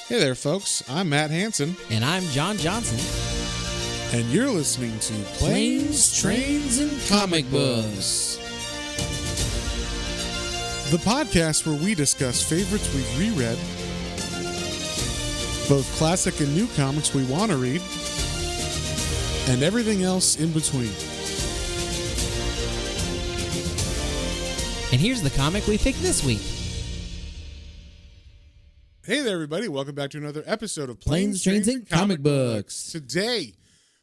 Hey there, folks. I'm Matt Hansen, And I'm John Johnson. and you're listening to Planes, Trains, and Comic Books. the podcast where we discuss favorites we've reread, both classic and new comics we want to read, and everything else in between. And here's the comic we picked this week. Hey there, everybody. Welcome back to another episode of Planes, Trains, and Comic Books. Today,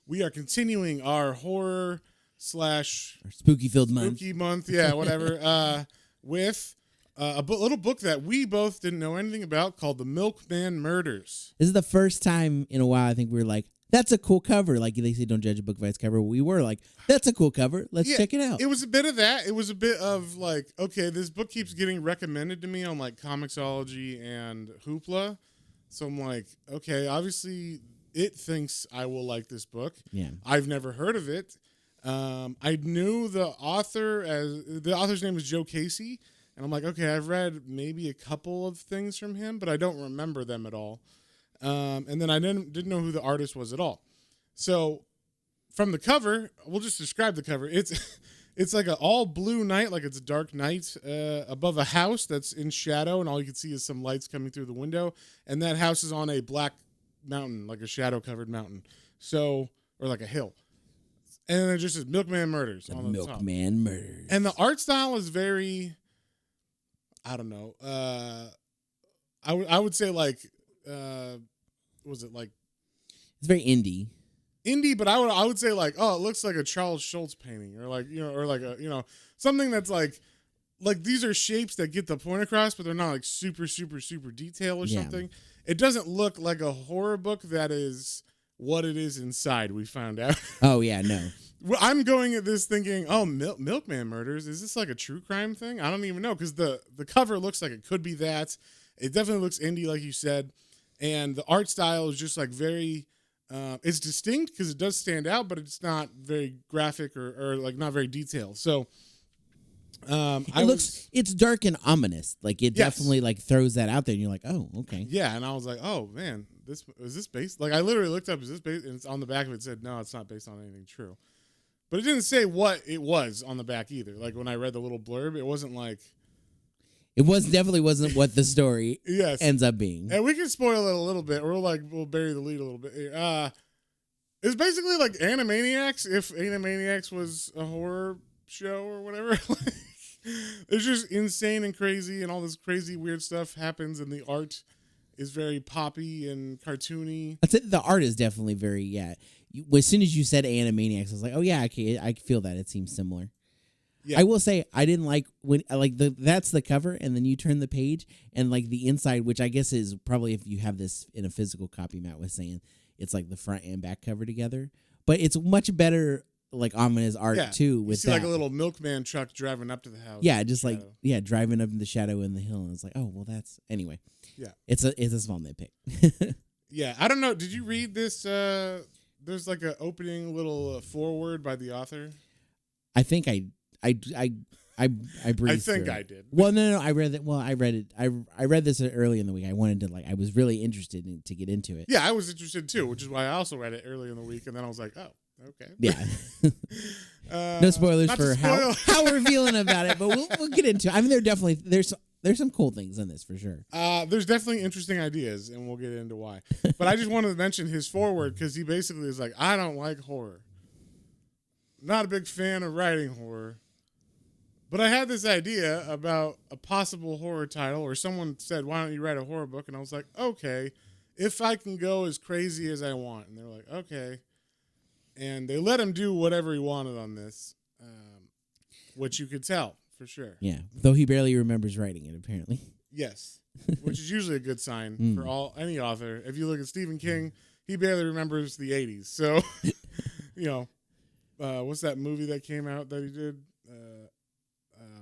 we are continuing our horror slash Spooky-filled month. spooky month, yeah, whatever, with a little book that we both didn't know anything about called The Milkman Murders. This is the first time in a while I think we were like, that's a cool cover. Like they say, don't judge a book by its cover. We were like, that's a cool cover. Let's check it out. It was a bit of that. It was a bit of like, okay, this book keeps getting recommended to me on like Comixology and Hoopla. So I'm like, okay, obviously it thinks I will like this book. Yeah. I've never heard of it. I knew the author's name is Joe Casey. And I'm like, okay, I've read maybe a couple of things from him, but I don't remember them at all. And then I didn't know who the artist was at all. So from the cover, we'll just describe the cover. It's like an all blue night, like it's a dark night above a house that's in shadow, and all you can see is some lights coming through the window. And that house is on a black mountain, like a shadow covered mountain. So, or like a hill. And then it just says Milkman Murders on the top. Milkman Murders. And the art style is very, I don't know. I would say like, was it like It's very indie. but I would say like, oh, it looks like a Charles Schultz painting, or like, or like a, something that's like these are shapes that get the point across, but they're not like super detailed or something. It doesn't look like a horror book that is what it is inside. We found out. Oh yeah, no. Well, I'm going at this thinking, oh, Milkman Murders. Is this like a true crime thing? I don't even know, because the cover looks like it could be that. It definitely looks indie, like you said. And the art style is just like very, it's distinct because it does stand out, but it's not very graphic or like not very detailed. So It's dark and ominous. Like it definitely like throws that out there, and you're like, oh, okay. Yeah, and I was like, oh man, is this based? Like I literally looked up, is this based? And it's on the back of it said, no, it's not based on anything true. But it didn't say what it was on the back either. Like when I read the little blurb, it wasn't like. It definitely wasn't what the story ends up being. And we can spoil it a little bit. We'll bury the lead a little bit. It's basically like Animaniacs if Animaniacs was a horror show or whatever. It's just insane and crazy, and all this crazy weird stuff happens, and the art is very poppy and cartoony. I'd say the art is definitely very as soon as you said Animaniacs, I was like, oh yeah, okay, I feel that. It seems similar. Yeah. I will say I didn't like when that's the cover, and then you turn the page and like the inside, which I guess is probably if you have this in a physical copy. Matt was saying it's like the front and back cover together, but it's much better like ominous art too. With you see like a little milkman truck driving up to the house. Yeah, just like driving up in the shadow in the hill, and it's like, oh well, that's anyway. Yeah, it's a small nitpick. Yeah, I don't know. Did you read this? There's like an opening little foreword by the author. I think I breezed through it. I did. Well, no, I read it. Well, I read it. I read this early in the week. I wanted to I was really interested to get into it. Yeah, I was interested too, which is why I also read it early in the week, and then I was like, oh, okay. Yeah. No spoilers for how we're feeling about it, but we'll get into it. I mean, there's some cool things in this for sure. There's definitely interesting ideas, and we'll get into why. But I just wanted to mention his foreword because he basically is like, I don't like horror. Not a big fan of writing horror. But I had this idea about a possible horror title, or someone said, why don't you write a horror book? And I was like, okay, if I can go as crazy as I want. And they're like, okay. And they let him do whatever he wanted on this, which you could tell for sure. Yeah, though he barely remembers writing it, apparently. Yes, which is usually a good sign for any author. If you look at Stephen King, he barely remembers the 80s. So, what's that movie that came out that he did?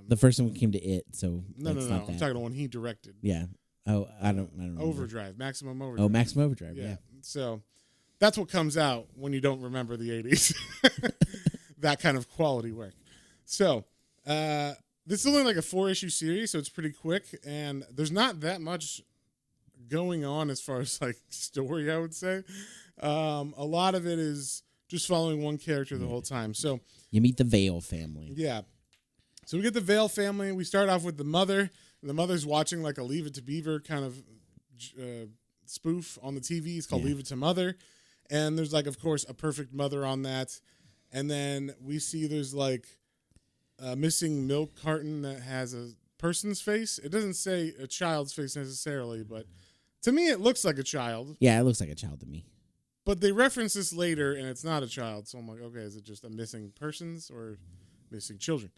The first one came to It, so no. I'm talking about the one he directed. Yeah. Oh, I don't remember. Overdrive, Maximum Overdrive. Oh, Maximum Overdrive. Yeah. So that's what comes out when you don't remember the 80s. That kind of quality work. So this is only like a 4-issue series, so it's pretty quick, and there's not that much going on as far as like story, I would say. A lot of it is just following one character the whole time. So you meet the Vale family. Yeah. So we get the Vale family. We start off with the mother. The mother's watching like a Leave It to Beaver kind of spoof on the TV. It's called Leave It to Mother. And there's like, of course, a perfect mother on that. And then we see there's like a missing milk carton that has a person's face. It doesn't say a child's face necessarily, but to me it looks like a child. Yeah, it looks like a child to me. But they reference this later, and it's not a child. So I'm like, okay, is it just a missing persons or missing children?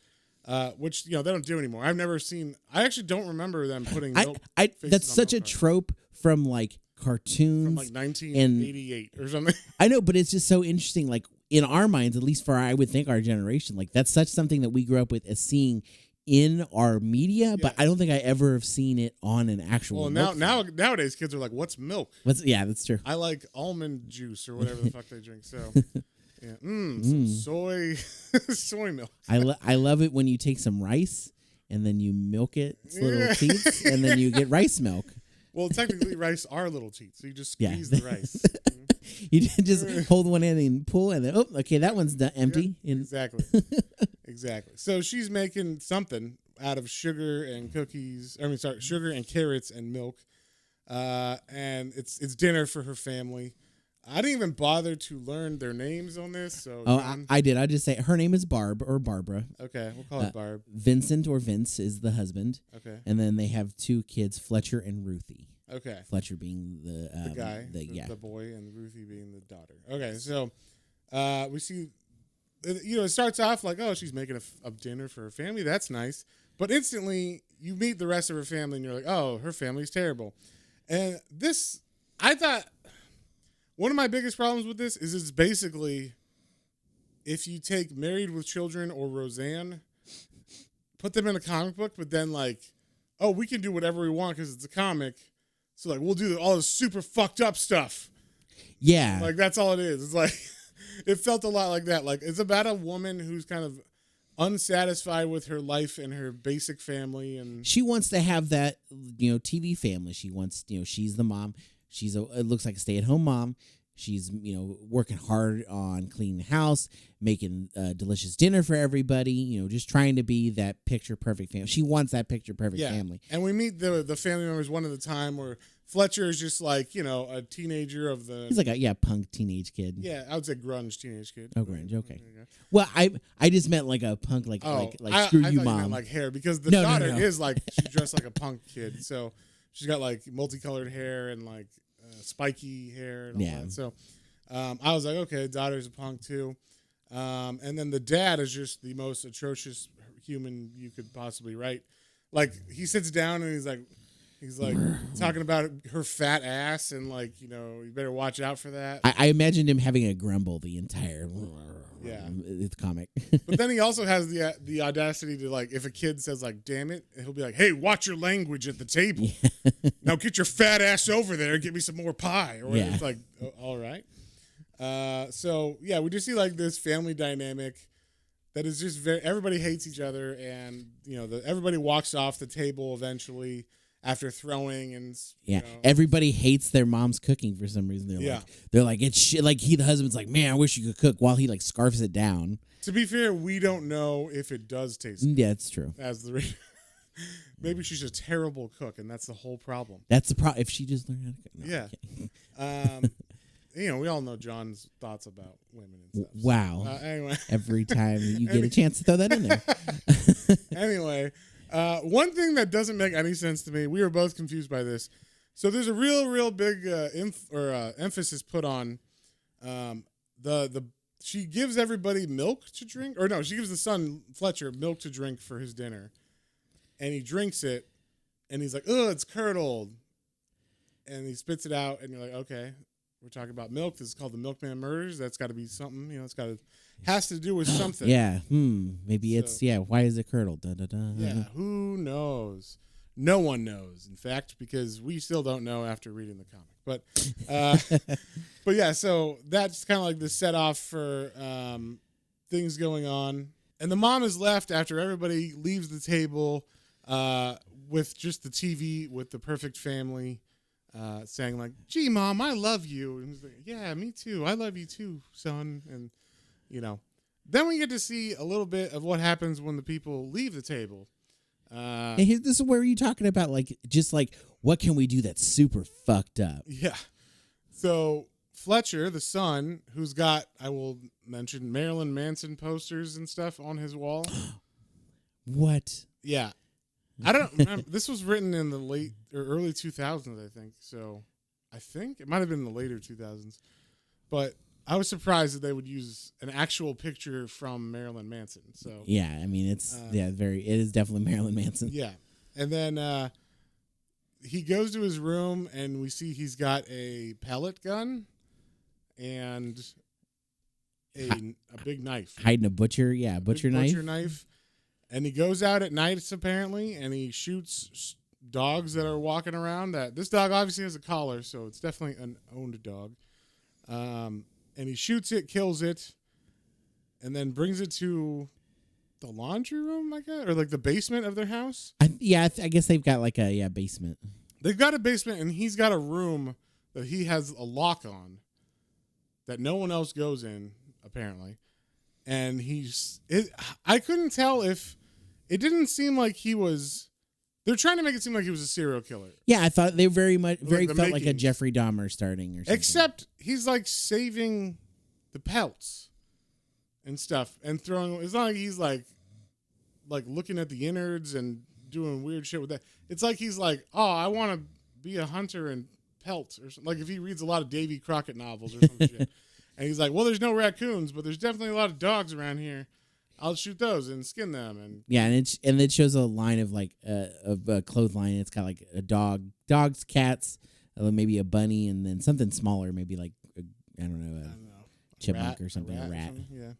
Which, they don't do anymore. I've never seen. I actually don't remember them putting milk faces that's on such a milk cartons. trope from like cartoons. From like 1988 or something. I know, but it's just so interesting. Like in our minds, at least for I would think our generation, like that's such something that we grew up with as seeing in our media, but I don't think I ever have seen it on an actual. Well, nowadays kids are like, "What's milk?" That's true. I like almond juice or whatever the fuck they drink. So, some soy milk. I love it when you take some rice and then you milk its little teats, and then you get rice milk. Well, technically, rice are little teats, so you just squeeze the rice. You just hold one end and pull, and then okay, that one's empty. Yeah, exactly. So she's making something out of sugar and cookies. Sugar and carrots and milk, and it's dinner for her family. I didn't even bother to learn their names on this. So I did. I just say her name is Barb or Barbara. Okay, we'll call it Barb. Vincent or Vince is the husband. Okay, and then they have two kids, Fletcher and Ruthie. Okay, Fletcher being the guy, the boy, and Ruthie being the daughter. Okay, so we see, it starts off like, oh, she's making a dinner for her family. That's nice, but instantly you meet the rest of her family, and you're like, oh, her family's terrible. And this, I thought, one of my biggest problems with this is it's basically, if you take Married with Children or Roseanne, put them in a comic book, but then like, oh, we can do whatever we want because it's a comic. So, like, we'll do all this super fucked up stuff. Yeah. Like, that's all it is. It's like, it felt a lot like that. Like, it's about a woman who's kind of unsatisfied with her life and her basic family. And she wants to have that, TV family. She wants, she's the mom. It looks like a stay-at-home mom. She's, working hard on cleaning the house, making delicious dinner for everybody, just trying to be that picture-perfect family. She wants that picture-perfect family. And we meet the family members one at a time where Fletcher is just like, a teenager of the... He's like a punk teenage kid. Yeah, I would say grunge teenage kid. Oh, grunge, okay. Well, I just meant like a punk, like screw you, mom. You meant like hair, because the daughter is like, she's dressed like a punk kid, so she's got like multicolored hair and like spiky hair and all that. So I was like, okay, daughter's a punk too. And then the dad is just the most atrocious human you could possibly write. Like, he sits down and he's like talking about her fat ass and like, you better watch out for that. I imagined him having a grumble the entire it's comic. But then he also has the audacity to, like, if a kid says like, damn it, he'll be like, hey, watch your language at the table. Now get your fat ass over there and get me some more pie. Or it's like, all right. So yeah, we just see like this family dynamic that is just everybody hates each other, and everybody walks off the table eventually after throwing, and everybody hates their mom's cooking for some reason. They're like it's shit. Like the husband's like, man, I wish you could cook, while he like scarfs it down. To be fair, we don't know if it does taste good. Yeah, it's true. As the maybe she's a terrible cook, and that's the whole problem. That's the problem. If she just learned how to cook. Yeah. We all know John's thoughts about women and stuff. Wow. So, anyway. Every time you get a chance to throw that in there. Anyway, one thing that doesn't make any sense to me, we were both confused by this. So there's a real big emphasis put on she gives everybody milk to drink. Or no, she gives the son, Fletcher, milk to drink for his dinner. And he drinks it, and he's like, ugh, it's curdled. And he spits it out, and you're like, okay. We're talking about milk. This is called the Milkman Murders. That's got to be something. Has to do with something. Yeah. Maybe it's why is it curdled? Da, da, da. Yeah. Who knows? No one knows, in fact, because we still don't know after reading the comic. But yeah. So that's kind of like the set off for things going on, and the mom is left after everybody leaves the table with just the TV with the perfect family. saying like, "Gee, Mom, I love you." And he's like, "Yeah, me too. I love you too, son." And then we get to see a little bit of what happens when the people leave the table. Hey, this is where you're talking about just what can we do that's super fucked up? Yeah. So Fletcher, the son, who's got, I will mention, Marilyn Manson posters and stuff on his wall. What? Yeah. I don't remember. This was written in the late or early 2000s, I think. So I think it might have been in the later 2000s. But I was surprised that they would use an actual picture from Marilyn Manson. So yeah, I mean, it is definitely Marilyn Manson. Yeah. And then he goes to his room and we see he's got a pellet gun and a big knife. Hiding a butcher knife. Butcher knife. And he goes out at nights apparently and he shoots dogs that are walking around. This dog obviously has a collar, so it's definitely an owned dog. And he shoots it, kills it, and then brings it to the laundry room, I guess, or the basement of their house. I guess they've got a basement. They've got a basement, and he's got a room that he has a lock on that no one else goes in, apparently. And I couldn't tell if it didn't seem like he was. They're trying to make it seem like he was a serial killer. Yeah, I thought they very felt like a Jeffrey Dahmer starting or something. Except he's saving the pelts and stuff and throwing. It's not like he's like looking at the innards and doing weird shit with that. It's like he's like, oh, I want to be a hunter and pelt or something. Like if he reads a lot of Davy Crockett novels or some shit, and he's like, well, there's no raccoons, but there's definitely a lot of dogs around here. I'll shoot those and skin them. And yeah, and it shows a line of a clothesline. It's got a dogs, cats, maybe a bunny, and then something smaller, maybe I don't know, chipmunk or something, a rat. Yeah.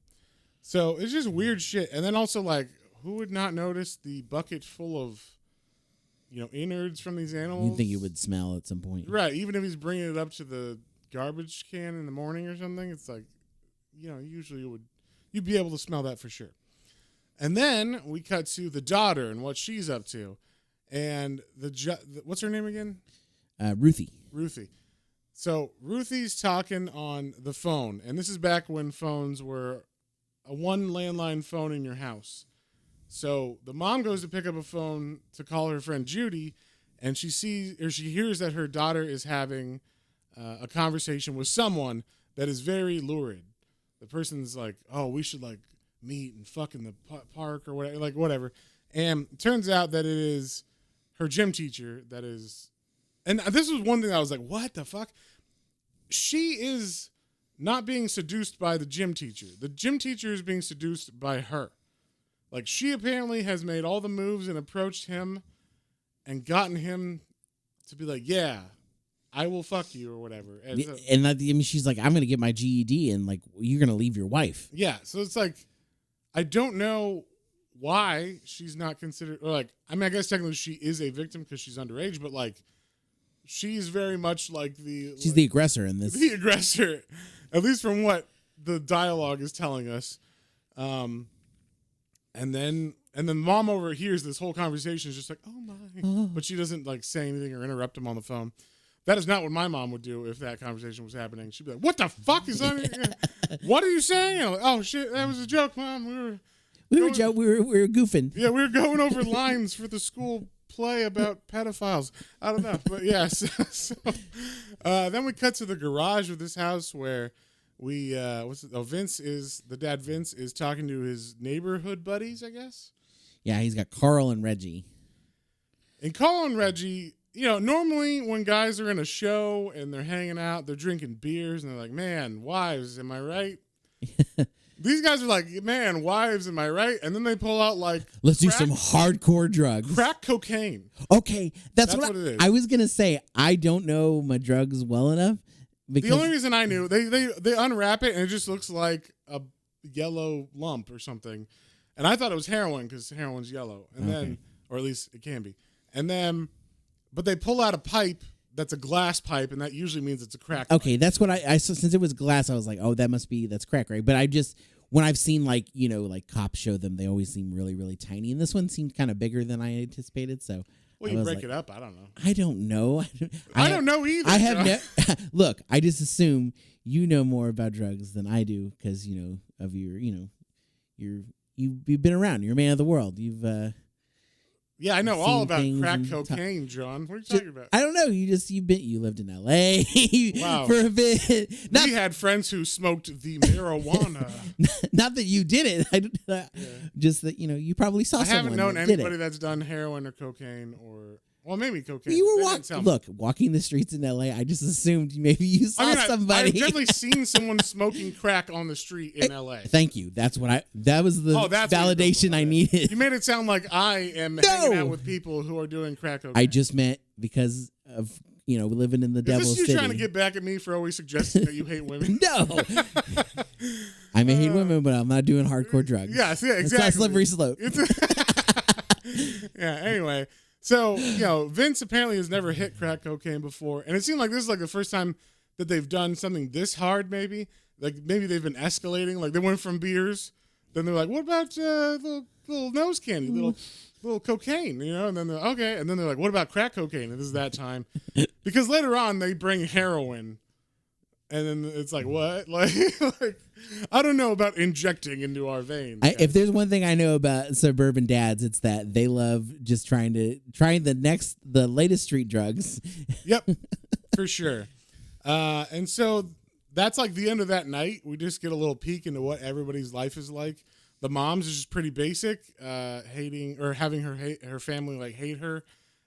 So it's just weird shit. And then also who would not notice the bucket full of, innards from these animals? You'd think it would smell at some point, right? Even if he's bringing it up to the garbage can in the morning or something, it's usually you'd be able to smell that for sure. And then we cut to the daughter and what she's up to. And what's her name again? Ruthie. So Ruthie's talking on the phone. And this is back when phones were a one landline phone in your house. So the mom goes to pick up a phone to call her friend Judy. And she hears that her daughter is having a conversation with someone that is very lurid. The person's like, oh, we should meet and fuck in the park or whatever, whatever. And it turns out that it is her gym teacher that is, and this was one thing I was like, what the fuck? She is not being seduced by the gym teacher. The gym teacher is being seduced by her. She apparently has made all the moves and approached him and gotten him to be like, yeah, I will fuck you or whatever. And she's like, I'm going to get my GED and you're going to leave your wife. Yeah. So it's I don't know why she's not considered, or I guess technically she is a victim because she's underage, but she's very much she's the aggressor in this. The aggressor, at least from what the dialogue is telling us. And then mom overhears this whole conversation is just like, oh my, but she doesn't say anything or interrupt him on the phone. That is not what my mom would do if that conversation was happening. She'd be like, what the fuck is on here? What are you saying? And I'm like, oh shit, that was a joke, Mom. We were goofing. Yeah, we were going over lines for the school play about pedophiles. I don't know. But yes. Then we cut to the garage of this house where Vince is talking to his neighborhood buddies, I guess. Yeah, he's got Carl and Reggie. And Carl and Reggie, normally when guys are in a show and they're hanging out, they're drinking beers and they're like, man, wives, am I right? These guys are like, man, wives, am I right? And then they pull out let's do some hardcore drugs. Crack cocaine. Okay, that's what it is. I was going to say. I don't know my drugs well enough. The only reason I knew, they unwrap it and it just looks like a yellow lump or something. And I thought it was heroin because heroin's yellow. And then, or at least it can be. And then, but they pull out a pipe that's a glass pipe, and that usually means it's a crack pipe. Okay, that's what I since it was glass, I was like, oh, that's crack, right? But when I've seen cops show them, they always seem really, really tiny. And this one seemed kind of bigger than I anticipated. So Well, you break it up. I don't know. I don't know. I don't know either. I have look. I just assume you know more about drugs than I do because of your you've been around. You're a man of the world. You've yeah, I know all about crack cocaine, John. What are you talking about? I don't know. You lived in L.A. Wow. for a bit. We had friends who smoked the marijuana. Not that you did it. Just that you probably saw. I someone haven't known that anybody that's done heroin or cocaine or. Well, maybe cocaine. You were walking the streets in L.A. I just assumed maybe you saw somebody. I've definitely seen someone smoking crack on the street in L.A. Thank you. That was the validation I needed. You made it sound like I am hanging out with people who are doing crack cocaine. I just meant because of living in the devil's city. Is this you trying to get back at me for always suggesting that you hate women? No. I may hate women, but I'm not doing hardcore drugs. Yes, yeah, exactly. It's that slippery slope. Yeah, anyway. So, Vince apparently has never hit crack cocaine before. And it seemed like this is like the first time that they've done something this hard, maybe. Like, maybe they've been escalating. Like, they went from beers. Then they're like, what about little nose candy, little cocaine, And then they're okay. And then they're like, what about crack cocaine? And this is that time. Because later on, they bring heroin. And then it's like, what? Like I don't know about injecting into our veins. If there's one thing I know about suburban dads, it's that they love just trying the latest street drugs. Yep, for sure. And so that's like the end of that night. We just get a little peek into what everybody's life is like. The mom's is just pretty basic, hating or having her family hate her,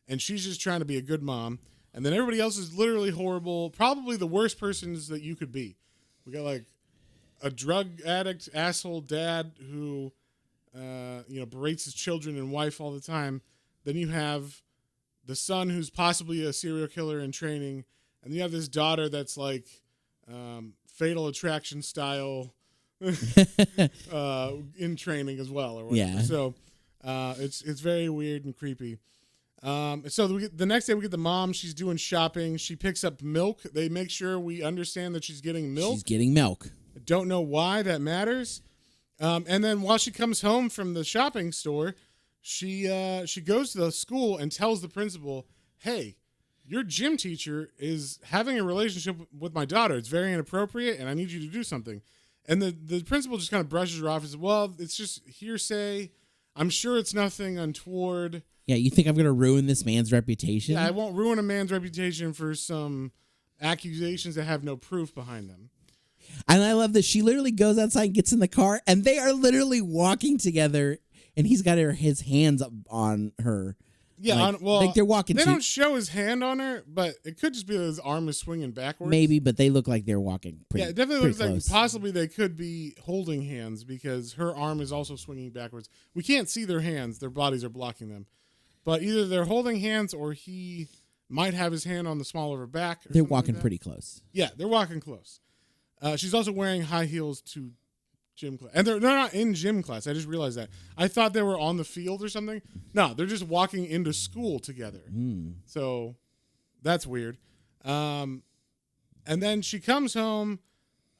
and she's just trying to be a good mom. And then everybody else is literally horrible, probably the worst persons that you could be. We got a drug addict asshole dad who, berates his children and wife all the time. Then you have the son who's possibly a serial killer in training, and you have this daughter that's like Fatal Attraction style in training as well, or whatever. Yeah. So it's very weird and creepy. So the next day we get the mom. She's doing shopping. She picks up milk. They make sure we understand that she's getting milk. She's getting milk. I don't know why that matters. And then while she comes home from the shopping store, she goes to the school and tells the principal, "Hey, your gym teacher is having a relationship with my daughter. It's very inappropriate, and I need you to do something." And the principal just kind of brushes her off and says, "Well, it's just hearsay. I'm sure it's nothing untoward." Yeah, you think I'm going to ruin this man's reputation? Yeah, I won't ruin a man's reputation for some accusations that have no proof behind them. And I love that she literally goes outside and gets in the car, and they are literally walking together, and he's got his hands up on her. Yeah, they're walking. They don't show his hand on her, but it could just be that his arm is swinging backwards. Maybe, but they look like they're walking pretty. Yeah, it definitely looks close. like possibly they could be holding hands because her arm is also swinging backwards. We can't see their hands; their bodies are blocking them. But either they're holding hands or he might have his hand on the small of her back. They're walking pretty close. Yeah, they're walking close. She's also wearing high heels to gym class. And they're not in gym class. I just realized that. I thought they were on the field or something. No, they're just walking into school together. So that's weird. And then she comes home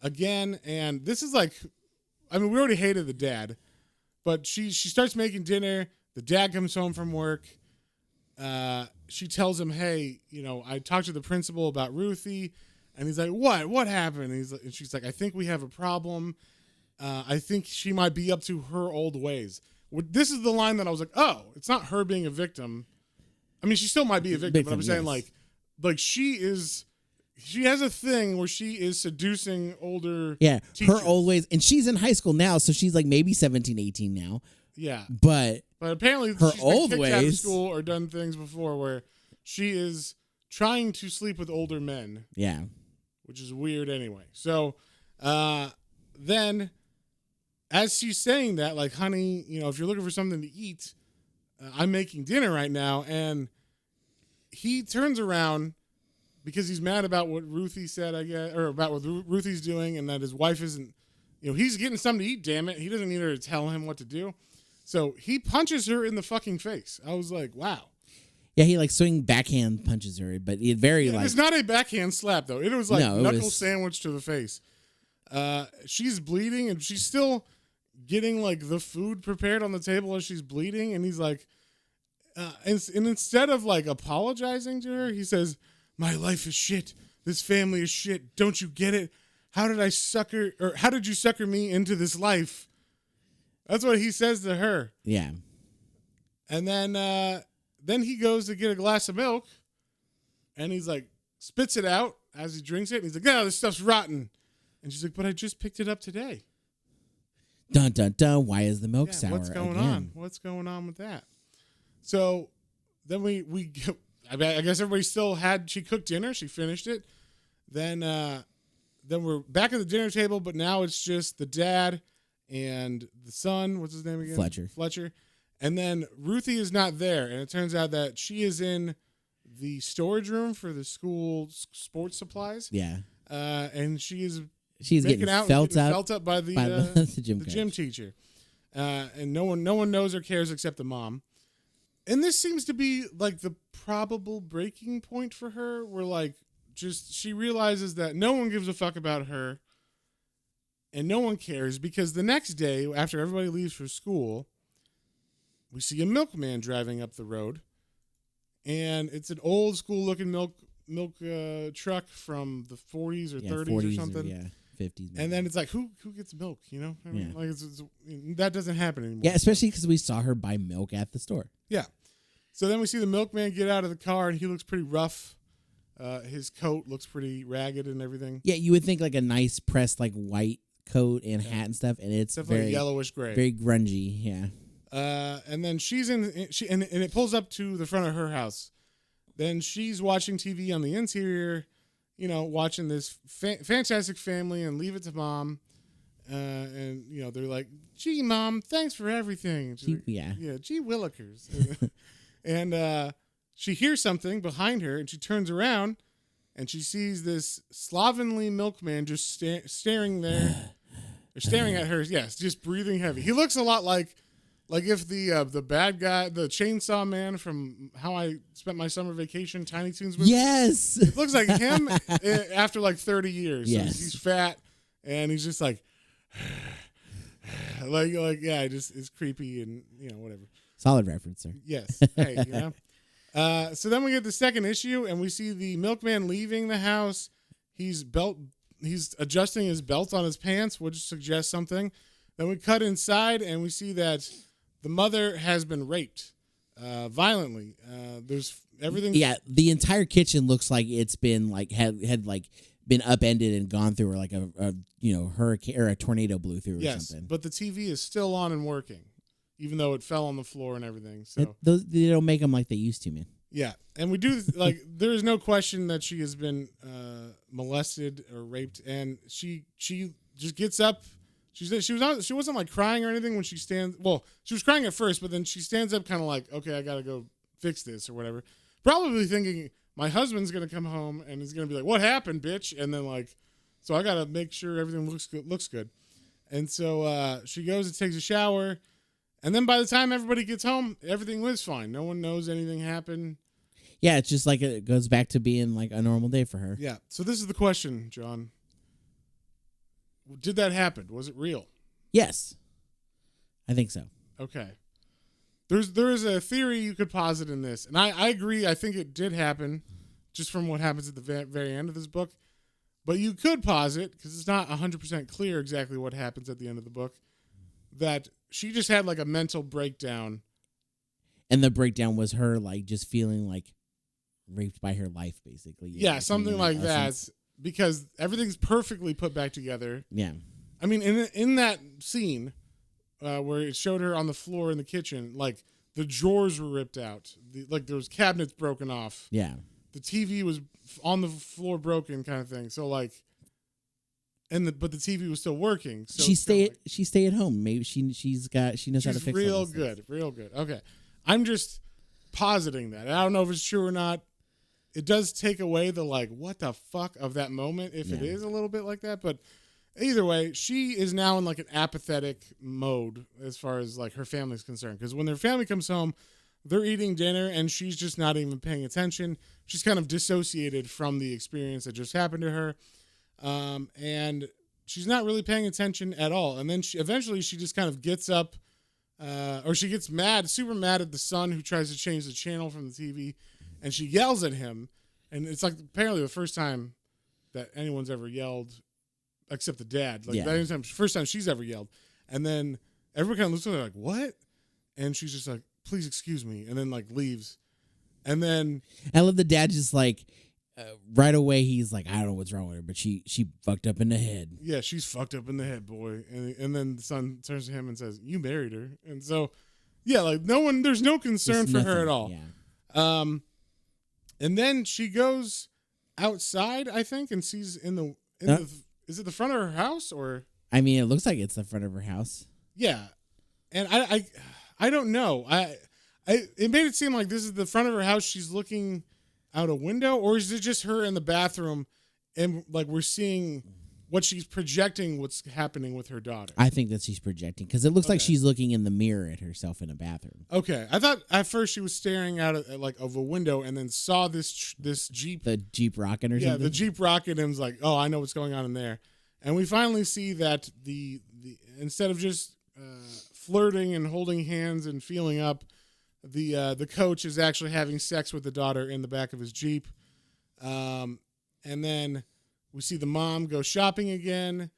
again, and this is we already hated the dad. But she starts making dinner. The dad comes home from work. She tells him, "Hey, I talked to the principal about Ruthie," and he's like, "What? What happened?" And she's like, "I think we have a problem. I think she might be up to her old ways." This is the line that I was like, "Oh, it's not her being a victim. I mean, she still might be a victim, but I'm saying like she is." She has a thing where she is seducing older teachers. Her old ways, and she's in high school now, so she's like maybe 17, 18 now. Yeah, but apparently her she's old been kicked ways out of school or done things before where she is trying to sleep with older men. Yeah, which is weird anyway. So then, as she's saying that, like, "Honey, if you're looking for something to eat, I'm making dinner right now," and he turns around because he's mad about what Ruthie said, I guess, or about what Ruthie's doing, and that his wife isn't. He's getting something to eat. Damn it, he doesn't need her to tell him what to do. So he punches her in the fucking face. I was like, wow. Yeah, he swing backhand punches her, but it it's not a backhand slap though. It was knuckle sandwich to the face. She's bleeding and she's still getting the food prepared on the table as she's bleeding, and he's like, And instead of like apologizing to her, he says, "My life is shit. This family is shit. Don't you get it? How did you sucker me into this life?" That's what he says to her. Yeah. And then he goes to get a glass of milk, and he's like, spits it out as he drinks it. And he's like, "Oh, this stuff's rotten." And she's like, "But I just picked it up today." Dun dun dun. Why is the milk sour? What's going again? on? What's going on with that? So then I guess everybody still she cooked dinner. She finished it. Then we're back at the dinner table, but now it's just the dad and the son. What's his name again? Fletcher. And then Ruthie is not there, and it turns out that she is in the storage room for the school sports supplies. Yeah. And she's getting felt up by the gym teacher. And no one knows or cares except the mom. And this seems to be like the probable breaking point for her, where like she realizes that no one gives a fuck about her and no one cares, because the next day after everybody leaves for school, we see a milkman driving up the road, and it's an old school looking milk truck from the 40s or 30s or something. 50s. Maybe. And then it's like, who gets milk? You know, I mean, like that doesn't happen anymore. Yeah, especially because we saw her buy milk at the store. Yeah. So then we see the milkman get out of the car, and he looks pretty rough. His coat looks pretty ragged and everything. Yeah, you would think like a nice pressed like white coat and hat and stuff, and it's definitely very yellowish gray, very grungy. Yeah. And then and it pulls up to the front of her house. Then she's watching TV on the interior, you know, watching this fantastic family, and Leave It to Mom. And you know, they're like, "Gee, Mom, thanks for everything." Gee willikers. And she hears something behind her, and she turns around, and she sees this slovenly milkman just staring at her. Yes, just breathing heavy. He looks a lot like if the bad guy, the chainsaw man from How I Spent My Summer Vacation, Tiny Toons movie. Yes, it looks like him after like 30 years. Yes, so he's fat, and he's just like yeah, just is creepy and you know whatever. Solid reference, sir. Yes. Hey, you know. So then we get the second issue, and we see the milkman leaving the house. He's adjusting his belt on his pants, which suggests something. Then we cut inside, and we see that the mother has been raped violently. There's everything. Yeah, the entire kitchen looks like it's been like had like been upended and gone through, or like a hurricane or a tornado blew through or something. But the TV is still on and working, even though it fell on the floor and everything. So they don't make them like they used to, man. Yeah, and we do like there is no question that she has been molested or raped, and she just gets up. She wasn't like crying or anything when she stands. Well, she was crying at first, but then she stands up, kind of like, okay, I gotta go fix this or whatever. Probably thinking my husband's gonna come home and he's gonna be like, "What happened, bitch?" And then like, so I gotta make sure everything looks good. And so she goes and takes a shower, and then by the time everybody gets home, everything was fine. No one knows anything happened. Yeah, it's just like it goes back to being like a normal day for her. Yeah. So this is the question, John. Did that happen? Was it real? Yes. I think so. Okay. There is a theory you could posit in this, and I agree. I think it did happen, just from what happens at the very end of this book. But you could posit, because it's not 100% clear exactly what happens at the end of the book, that she just had like a mental breakdown. And the breakdown was her like just feeling like raped by her life, basically. Yeah, something like that. Because everything's perfectly put back together. Yeah. I mean, in that scene where it showed her on the floor in the kitchen, like the drawers were ripped out. Like there was cabinets broken off. Yeah. The TV was on the floor broken, kind of thing. So like, but the TV was still working. So she stay at home. Maybe she knows how to fix it. Real good. Okay. I'm just positing that. I don't know if it's true or not. It does take away the like, what the fuck of that moment if it is a little bit like that. But either way, she is now in like an apathetic mode as far as like her family's concerned. Because when their family comes home, they're eating dinner and she's just not even paying attention. She's kind of dissociated from the experience that just happened to her. And she's not really paying attention at all. And then eventually she just kind of gets up or she gets mad, super mad at the son who tries to change the channel from the TV, and she yells at him. And it's like apparently the first time that anyone's ever yelled, except the dad. Like that first time she's ever yelled. And then everyone kind of looks at her like, "What?" And she's just like, "Please excuse me," and then like leaves. And then I love the dad just like right away he's like, I don't know what's wrong with her, but she fucked up in the head. Yeah, she's fucked up in the head, boy. And then the son turns to him and says, "You married her." And so, yeah, like there's no concern for her at all. Yeah. And then she goes outside, I think, and sees is it the front of her house or? I mean, it looks like it's the front of her house. Yeah, and I don't know. It made it seem like this is the front of her house. She's looking out a window, or is it just her in the bathroom, and like we're seeing what she's projecting, what's happening with her daughter? I think that she's projecting because it looks like she's looking in the mirror at herself in a bathroom. Okay, I thought at first she was staring out at like of a window, and then saw this Jeep, the Jeep rocket or something. Yeah, the Jeep rocket, and was like, "Oh, I know what's going on in there." And we finally see that the instead of just flirting and holding hands and feeling up, the coach is actually having sex with the daughter in the back of his Jeep. And then we see the mom go shopping again,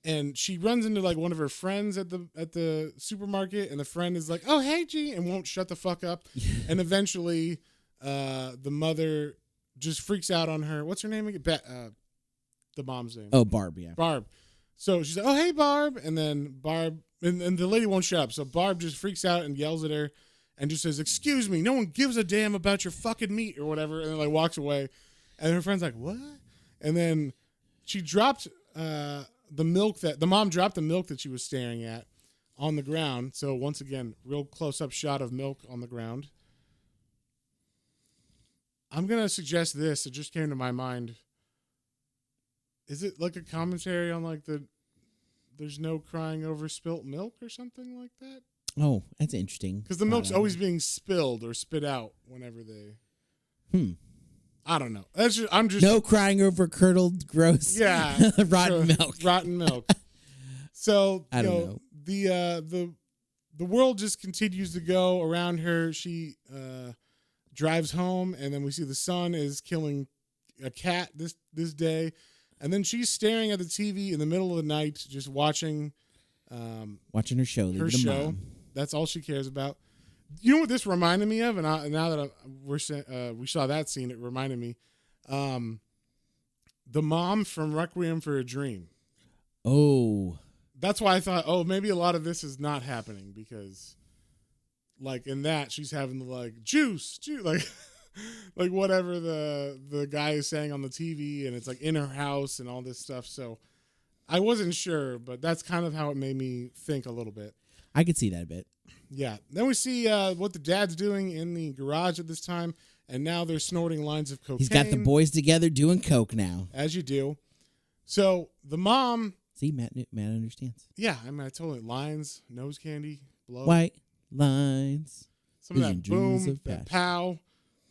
and she runs into like one of her friends at the supermarket, and the friend is like, "Oh, hey, G," and won't shut the fuck up. And eventually the mother just freaks out on her. What's her name again? The mom's name. Oh, Barb, yeah. Barb. So she's like, "Oh, hey, Barb." And then Barb, and the lady won't shut up. So Barb just freaks out and yells at her and just says, "Excuse me, no one gives a damn about your fucking meat," or whatever. And then like walks away. And her friend's like, "What?" And then she dropped the mom dropped the milk that she was staring at on the ground. So once again, real close-up shot of milk on the ground. I'm going to suggest this. It just came to my mind. Is it like a commentary on like there's no crying over spilt milk or something like that? Oh, that's interesting. Because the milk's always being spilled or spit out whenever they... I don't know. I'm just no crying over curdled, gross, rotten milk. Rotten milk. So I don't know. The world just continues to go around her. She drives home, and then we see the son is killing a cat this day, and then she's staring at the TV in the middle of the night, just watching her show. Her show. Mom. That's all she cares about. You know what this reminded me of, and now that we saw that scene, it reminded me, the mom from Requiem for a Dream. Oh, that's why I thought, oh, maybe a lot of this is not happening because, like in that, she's having the like juice, like, like whatever the guy is saying on the TV, and it's like in her house and all this stuff. So I wasn't sure, but that's kind of how it made me think a little bit. I could see that a bit. Yeah. Then we see what the dad's doing in the garage at this time, and now they're snorting lines of cocaine. He's got the boys together doing coke now. As you do. So the mom... See, Matt understands. Yeah, I mean, I totally... Lines, nose candy, blow. White lines. Some of that boom, that pow,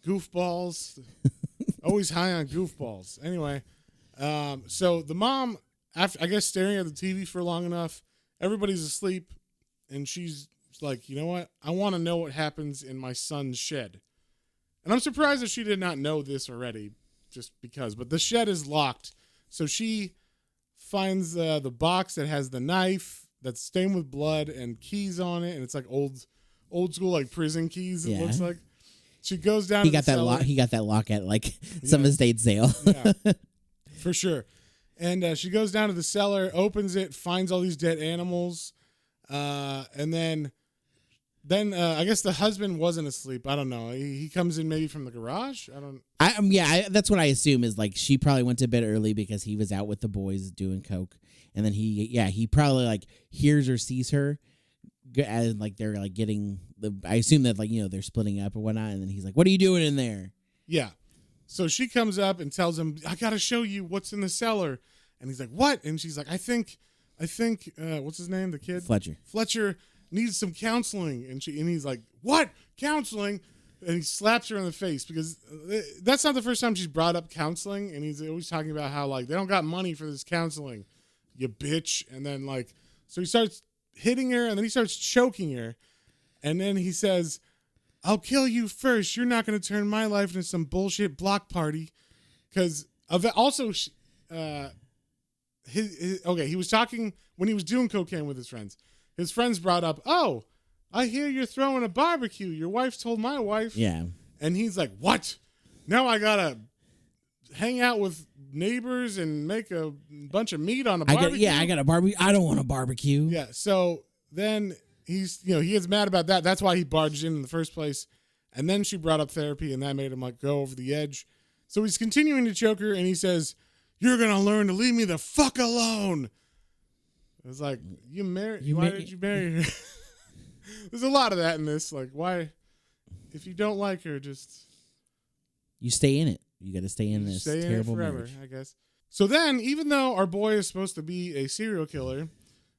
goofballs. Always high on goofballs. Anyway, so the mom, after I guess staring at the TV for long enough, everybody's asleep, and she's... like, you know what? I want to know what happens in my son's shed. And I'm surprised that she did not know this already, just because. But the shed is locked. So she finds the box that has the knife that's stained with blood and keys on it. And it's like old school, like prison keys, it looks like. She goes down to the cellar. He got that lock at like some estate sale. Yeah, for sure. And she goes down to the cellar, opens it, finds all these dead animals. And then I guess the husband wasn't asleep. I don't know. He comes in maybe from the garage. That's what I assume is like she probably went to bed early because he was out with the boys doing coke, and then he probably like hears or sees her, and like they're like getting the. I assume that like they're splitting up or whatnot, and then he's like, "What are you doing in there?" Yeah. So she comes up and tells him, "I got to show you what's in the cellar," and he's like, "What?" And she's like, I think what's his name? The kid? Fletcher needs some counseling. And he's like, "What? Counseling?" And he slaps her in the face because that's not the first time she's brought up counseling. And he's always talking about how like they don't got money for this counseling, you bitch. And then like, so he starts hitting her, and then he starts choking her. And then he says, I'll kill you first. You're not going to turn my life into some bullshit block party. Because also, he was talking when he was doing cocaine with his friends. His friends brought up, oh, I hear you're throwing a barbecue. Your wife told my wife. Yeah. And he's like, what? Now I got to hang out with neighbors and make a bunch of meat on a barbecue? I got a barbecue. I don't want a barbecue. Yeah, so then he gets mad about that. That's why he barged in the first place. And then she brought up therapy, and that made him like go over the edge. So he's continuing to choke her, and he says, you're going to learn to leave me the fuck alone. I was like, why did you marry her? There's a lot of that in this. Like, why? If you don't like her, just... You stay in it. You got to stay in this stay terrible in it forever, marriage. I guess. So then, even though our boy is supposed to be a serial killer,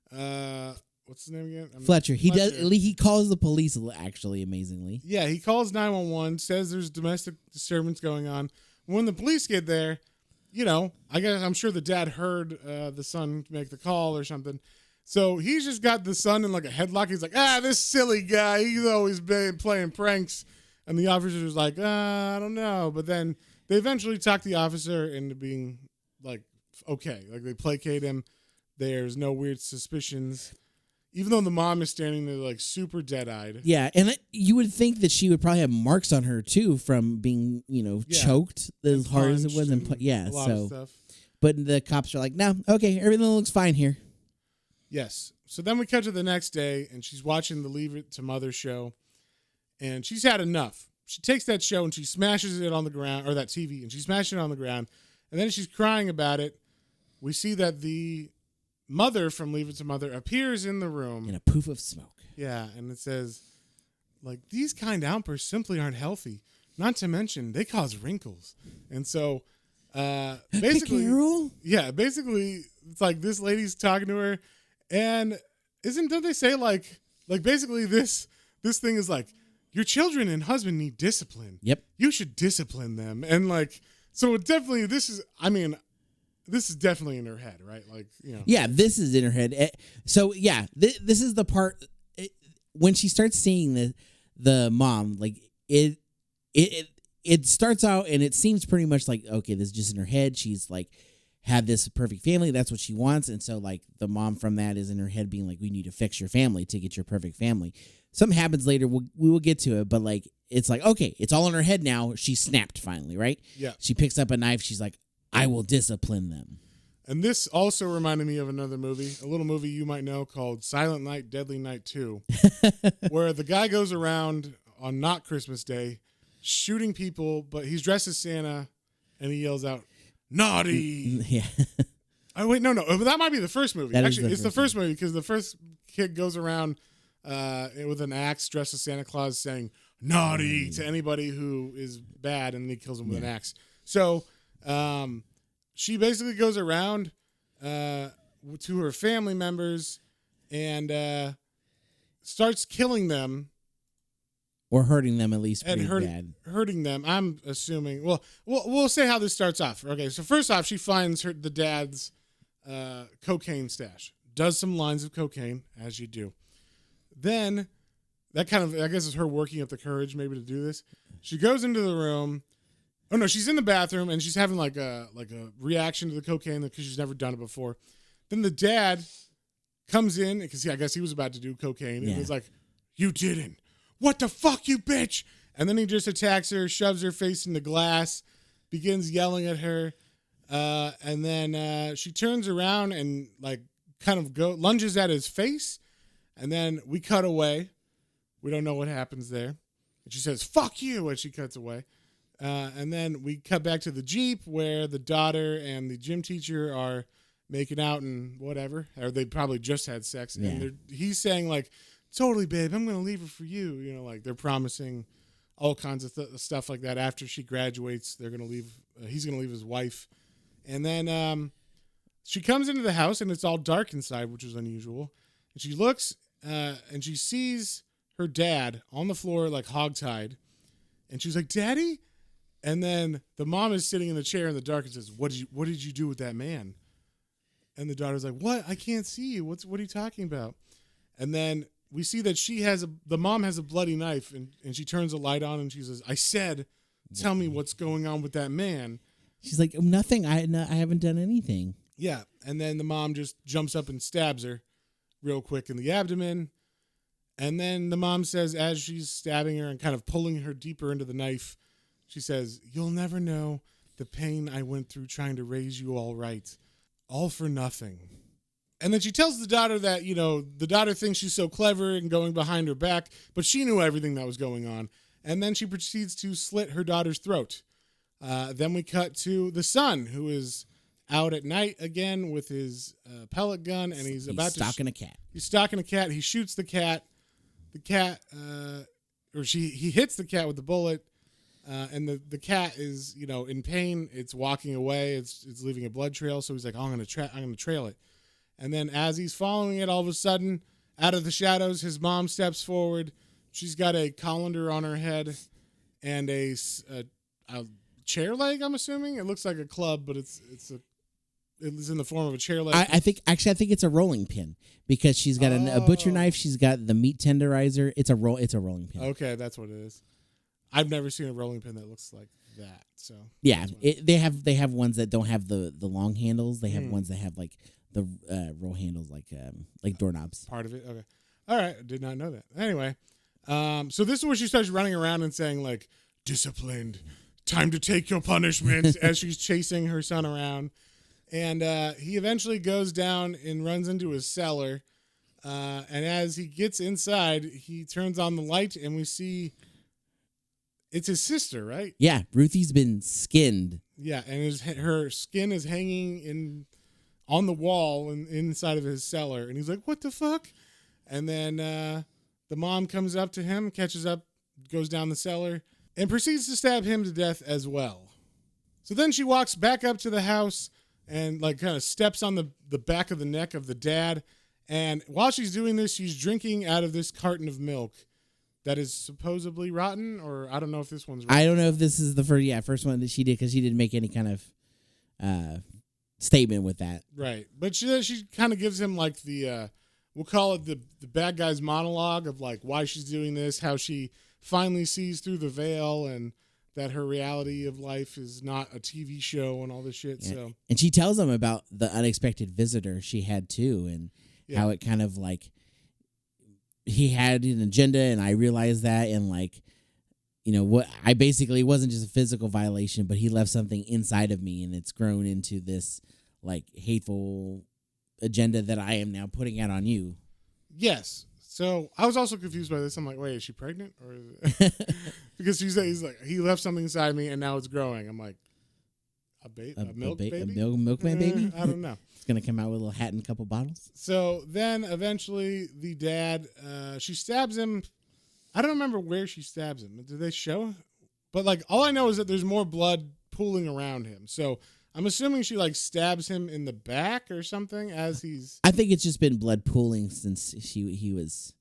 what's his name again? Fletcher. He calls the police, actually, amazingly. Yeah, he calls 911, says there's domestic disturbance going on. When the police get there, I'm sure the dad heard the son make the call or something. So he's just got the son in like a headlock. He's like, this silly guy. He's always been playing pranks. And the officer's like, I don't know. But then they eventually talk the officer into being like, okay. Like they placate him. There's no weird suspicions. Even though the mom is standing there like super dead-eyed. Yeah, and you would think that she would probably have marks on her too from being, choked as hard as it was. A lot of stuff. But the cops are like, no, okay, everything looks fine here. Yes. So then we cut to the next day, and she's watching the Leave It to Mother show, and she's had enough. She takes that show and she smashes it on the ground, or that TV, and she smashes it on the ground, and then she's crying about it. We see that the mother from Leave It to Mother appears in the room. In a poof of smoke. Yeah, and it says, like, these kind outbursts simply aren't healthy. Not to mention, they cause wrinkles. And so, basically... Carol? Yeah, basically, it's like this lady's talking to her, and don't they say, like basically this thing is like, your children and husband need discipline. Yep. You should discipline them. And, like, so definitely this is definitely in her head, right? Like, Yeah, this is in her head. So, yeah, this is the part when she starts seeing the mom, like, it starts out and it seems pretty much like, okay, this is just in her head. She's, like, had this perfect family. That's what she wants. And so, like, the mom from that is in her head being like, we need to fix your family to get your perfect family. Something happens later. We will get to it. But, like, it's like, okay, it's all in her head now. She snapped finally, right? Yeah. She picks up a knife. She's like, I will discipline them. And this also reminded me of another movie, a little movie you might know called Silent Night, Deadly Night 2, where the guy goes around on not Christmas Day shooting people, but he's dressed as Santa, and he yells out, naughty. Yeah. Oh, wait, no. That might be the first movie. Actually, it's the first movie because the first kid goes around with an axe dressed as Santa Claus saying, naughty to anybody who is bad, and then he kills them with an axe. So... she basically goes around to her family members and starts killing them. Or hurting them at least pretty bad. Hurting them, I'm assuming. Well, we'll say how this starts off. Okay, so first off, she finds the dad's cocaine stash. Does some lines of cocaine, as you do. Then, that kind of, I guess, is her working up the courage maybe to do this. She goes into the room. Oh no, she's in the bathroom and she's having like a reaction to the cocaine because she's never done it before. Then the dad comes in because I guess he was about to do cocaine and he's like, "You didn't. What the fuck, you bitch!" And then he just attacks her, shoves her face in the glass, begins yelling at her, and then she turns around and like kind of lunges at his face, and then we cut away. We don't know what happens there. And she says, "Fuck you," as she cuts away. And then we cut back to the Jeep where the daughter and the gym teacher are making out and whatever. Or they probably just had sex. Yeah. And he's saying like, totally, babe, I'm going to leave her for you. You know, like they're promising all kinds of stuff like that. After she graduates, they're going to leave. He's going to leave his wife. And then she comes into the house and it's all dark inside, which is unusual. And she looks and she sees her dad on the floor like hogtied. And she's like, "Daddy?" And then the mom is sitting in the chair in the dark and says, What did you do with that man? And the daughter's like, "What? I can't see you. What are you talking about?" And then we see that the mom has a bloody knife, and she turns a light on, and she says, "I said, tell me what's going on with that man." She's like, nothing. I haven't done anything. Yeah. And then the mom just jumps up and stabs her real quick in the abdomen. And then the mom says, as she's stabbing her and kind of pulling her deeper into the knife, she says, "You'll never know the pain I went through trying to raise you all right. All for nothing." And then she tells the daughter that, the daughter thinks she's so clever and going behind her back, but she knew everything that was going on. And then she proceeds to slit her daughter's throat. Then we cut to the son, who is out at night again with his pellet gun, and he's about to stalking a cat. He's stalking a cat. He shoots the cat. The cat, he hits the cat with the bullet, and the cat is, in pain. It's walking away. It's leaving a blood trail. So he's like, "Oh, I'm gonna trail it." And then as he's following it, all of a sudden, out of the shadows, his mom steps forward. She's got a colander on her head and a chair leg, I'm assuming. It looks like a club, but it's in the form of a chair leg. I think it's a rolling pin because she's got a butcher knife. She's got the meat tenderizer. It's a rolling pin. Okay, that's what it is. I've never seen a rolling pin that looks like that. So yeah, they have ones that don't have the long handles. They have ones that have like the roll handles, like doorknobs. Part of it. Okay. All right. I did not know that. Anyway, so this is where she starts running around and saying like, "Disciplined, time to take your punishment," as she's chasing her son around. And he eventually goes down and runs into his cellar. And as he gets inside, he turns on the light, and we see it's his sister, right? Yeah, Ruthie's been skinned. Yeah, and her skin is hanging on the wall inside of his cellar. And he's like, "What the fuck?" And then the mom comes up to him, catches up, goes down the cellar, and proceeds to stab him to death as well. So then she walks back up to the house and kind of steps on the back of the neck of the dad. And while she's doing this, she's drinking out of this carton of milk that is supposedly rotten, or I don't know if this one's rotten. I don't know if this is the first one that she did, because she didn't make any kind of statement with that. Right. But she kind of gives him like the, we'll call it the bad guy's monologue of like why she's doing this, how she finally sees through the veil, and that her reality of life is not a TV show and all this shit. Yeah. So, and she tells him about the unexpected visitor she had too, and how it kind of like he had an agenda, and I realized that, and like, what I basically, it wasn't just a physical violation, but he left something inside of me, and it's grown into this like hateful agenda that I am now putting out on you. Yes. So I was also confused by this. I'm like, wait, is she pregnant? Or is it? Because he's like, he left something inside me and now it's growing. I'm like, a milk baby? A milkman baby? I don't know. It's going to come out with a little hat and a couple bottles. So then eventually the dad, she stabs him. I don't remember where she stabs him. Did they show? But like, all I know is that there's more blood pooling around him. So I'm assuming she like stabs him in the back or something as he's. I think it's just been blood pooling since he was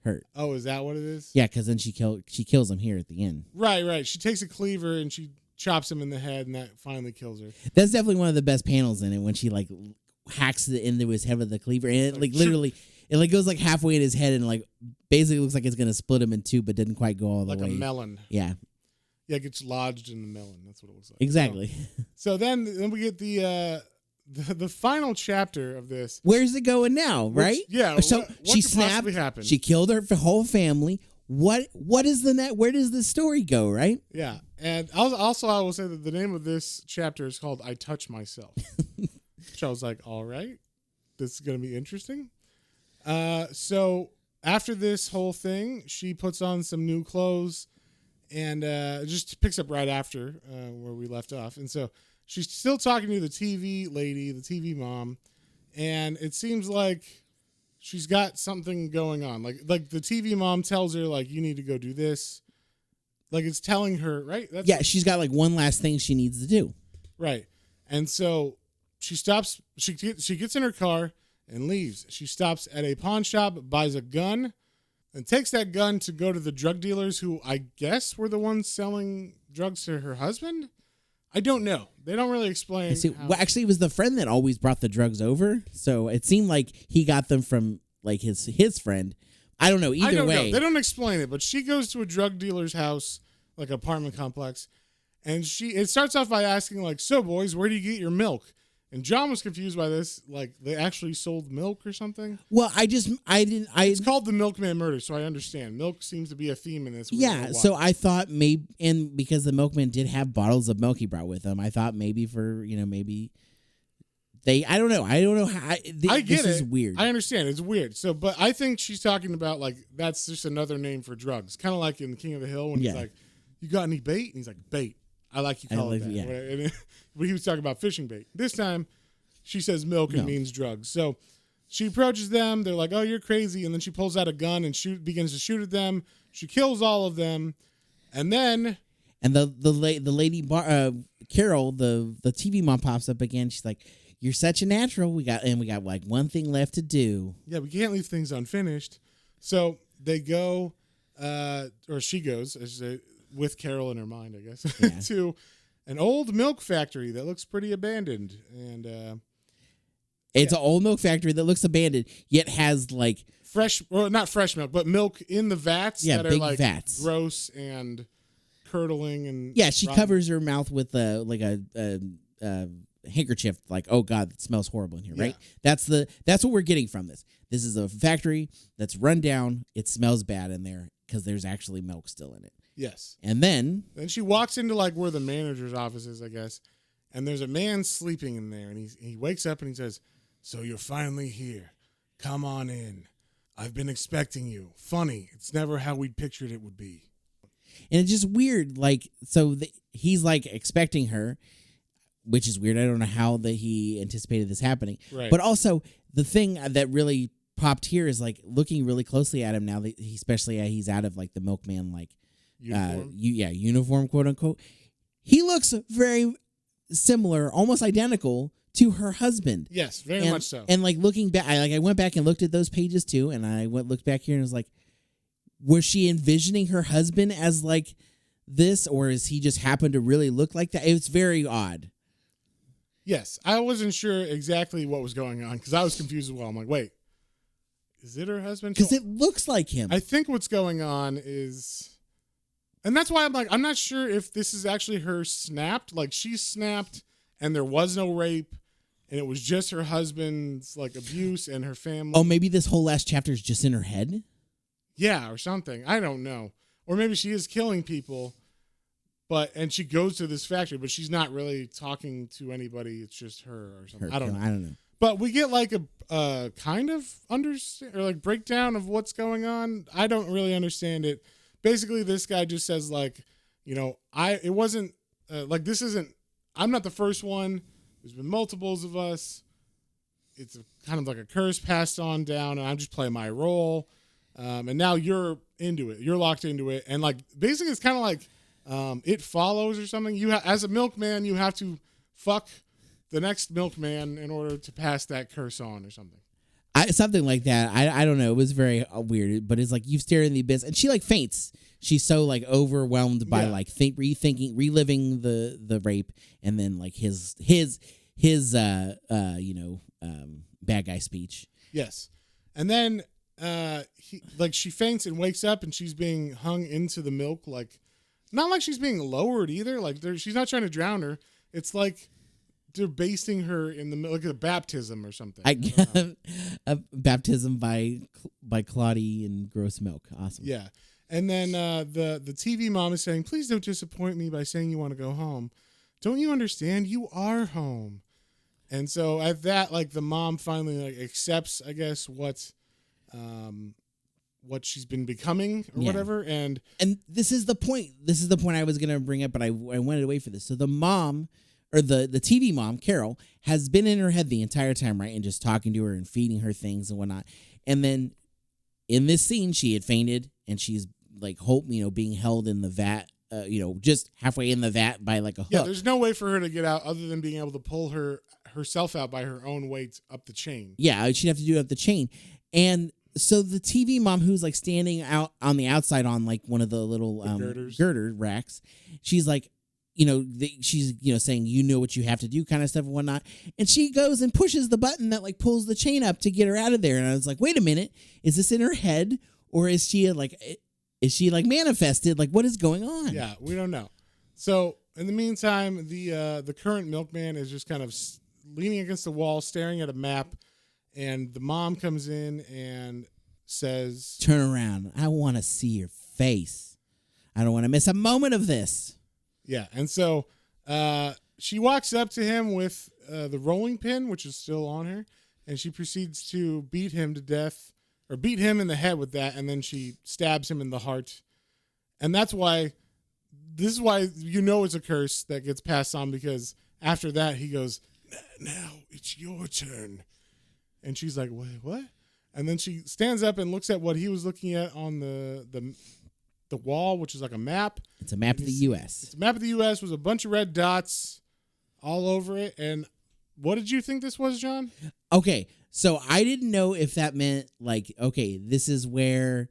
hurt. Oh, is that what it is? Yeah, because then she kills him here at the end. Right. She takes a cleaver and she chops him in the head, and that finally kills her. That's definitely one of the best panels in it, when she like hacks it into his head with the cleaver, and it like literally it like goes like halfway in his head, and like basically looks like it's gonna split him in two, but didn't quite go all the way. Like a melon. Yeah. Yeah, it gets lodged in the melon. That's what it looks like. Exactly. So then we get the final chapter of this. Where's it going now, right? Yeah. So what she could snapped. possibly happen? She killed her whole family. What is the net? Where does the story go, right? Yeah. And I will say that the name of this chapter is called "I Touch Myself," which I was like, all right, this is going to be interesting. So after this whole thing, she puts on some new clothes and just picks up right after where we left off. And so she's still talking to the TV lady, the TV mom, and it seems like she's got something going on. Like the TV mom tells her, like, you need to go do this. Like, it's telling her, right? She's got like one last thing she needs to do. Right. And so she stops. She gets in her car and leaves. She stops at a pawn shop, buys a gun, and takes that gun to go to the drug dealers who I guess were the ones selling drugs to her husband. I don't know. They don't really explain. Well, actually, it was the friend that always brought the drugs over. So it seemed like he got them from like his friend. I don't know. Either way, they don't explain it, but she goes to a drug dealer's house, like apartment complex, and it starts off by asking like, "So boys, where do you get your milk?" And John was confused by this, like they actually sold milk or something. Well, it's called the Milkman Murders, so I understand. Milk seems to be a theme in this. Yeah, so I thought maybe, and because the milkman did have bottles of milk he brought with him, I thought maybe maybe I don't know how. I get this is weird. I understand. It's weird. So, but I think she's talking about like that's just another name for drugs. Kind of like in King of the Hill when he's like, "You got any bait?" And he's like, "Bait." I like you call it that. Yeah. But he was talking about fishing bait. This time, she says milk and means drugs. So she approaches them. They're like, "Oh, you're crazy!" And then she pulls out a gun and begins to shoot at them. She kills all of them, and then the lady Carol, the TV mom pops up again. She's like, "You're such a natural. We got like one thing left to do." Yeah, we can't leave things unfinished. So they go, or she goes, with Carol in her mind, I guess, to an old milk factory that looks pretty abandoned. And it's an old milk factory that looks abandoned, yet has like fresh, well, not fresh milk, but milk in the vats that big are like vats. Gross and curdling. And she covers her mouth with a handkerchief, like, "Oh God, it smells horrible in here," right? That's what we're getting from this. This is a factory that's run down. It smells bad in there because there's actually milk still in it. Yes. And then she walks into like where the manager's office is, I guess, and there's a man sleeping in there, and he wakes up and he says, "So you're finally here. Come on in. I've been expecting you. Funny. It's never how we'd pictured it would be." And it's just weird, like, so he's like expecting her, which is weird. I don't know how that he anticipated this happening. Right. But also the thing that really popped here is like looking really closely at him now that especially he's out of like the milkman like uniform. Uniform, quote unquote. He looks very similar, almost identical to her husband. Yes, very much so. And like looking back, I went back and looked at those pages too, and I looked back here and was like, was she envisioning her husband as like this, or is he just happened to really look like that? It's very odd. Yes, I wasn't sure exactly what was going on because I was confused as well. I'm like, wait, is it her husband? Because it looks like him. I think what's going on is, and that's why I'm like, I'm not sure if this is actually her snapped. Like she snapped and there was no rape and it was just her husband's like abuse and her family. Oh, maybe this whole last chapter is just in her head? Yeah, or something. I don't know. Or maybe she is killing people. And she goes to this factory, but she's not really talking to anybody. It's just her or something. I don't know. But we get like a kind of understand or like breakdown of what's going on. I don't really understand it. Basically, this guy just says like, it wasn't like I'm not the first one. There's been multiples of us. It's kind of like a curse passed on down, and I'm just playing my role. And now you're into it. You're locked into it, and like basically, it's kind of like. It follows or something. As a milkman, you have to fuck the next milkman in order to pass that curse on or something. Something like that. I don't know. It was very weird, but it's like you stare in the abyss, and she like faints. She's so like overwhelmed by like reliving the rape, and then like his bad guy speech. Yes, and then she faints and wakes up, and she's being hung into the milk like. Not like she's being lowered either. Like she's not trying to drown her. It's like they're basting her in the like a baptism or something. A baptism by clotty and gross milk. Awesome. Yeah, and then the TV mom is saying, "Please don't disappoint me by saying you want to go home. Don't you understand? You are home." And so at that, like the mom finally like accepts, I guess, what she's been becoming or whatever. And this is the point. This is the point I was going to bring up, but I wanted to wait for this. So the mom or the TV mom, Carol, has been in her head the entire time, right? And just talking to her and feeding her things and whatnot. And then in this scene, she had fainted and she's like, being held in the vat, just halfway in the vat by like a hook. Yeah, there's no way for her to get out other than being able to pull herself out by her own weight up the chain. Yeah, she'd have to do it up the chain. And so the TV mom who's like standing out on the outside on like one of the little girder racks, she's like, she's saying you know what you have to do, kind of stuff and whatnot, and she goes and pushes the button that like pulls the chain up to get her out of there. And I was like, wait a minute, is this in her head or is she manifested? Like, what is going on? Yeah, we don't know. So in the meantime, the current milkman is just kind of leaning against the wall, staring at a map, and the mom comes in and says, "Turn around. I want to see your face. I don't want to miss a moment of this." Yeah, and so she walks up to him with the rolling pin, which is still on her, and she proceeds to beat him to death, or beat him in the head with that, and then she stabs him in the heart. And this is why it's a curse that gets passed on, because after that he goes, "Now it's your turn." And she's like, "Wait, what?" And then she stands up and looks at what he was looking at on the wall, which is like a map. It's a map of the U.S. It's a map of the U.S. with a bunch of red dots all over it. And what did you think this was, John? Okay, so I didn't know if that meant like, okay, this is where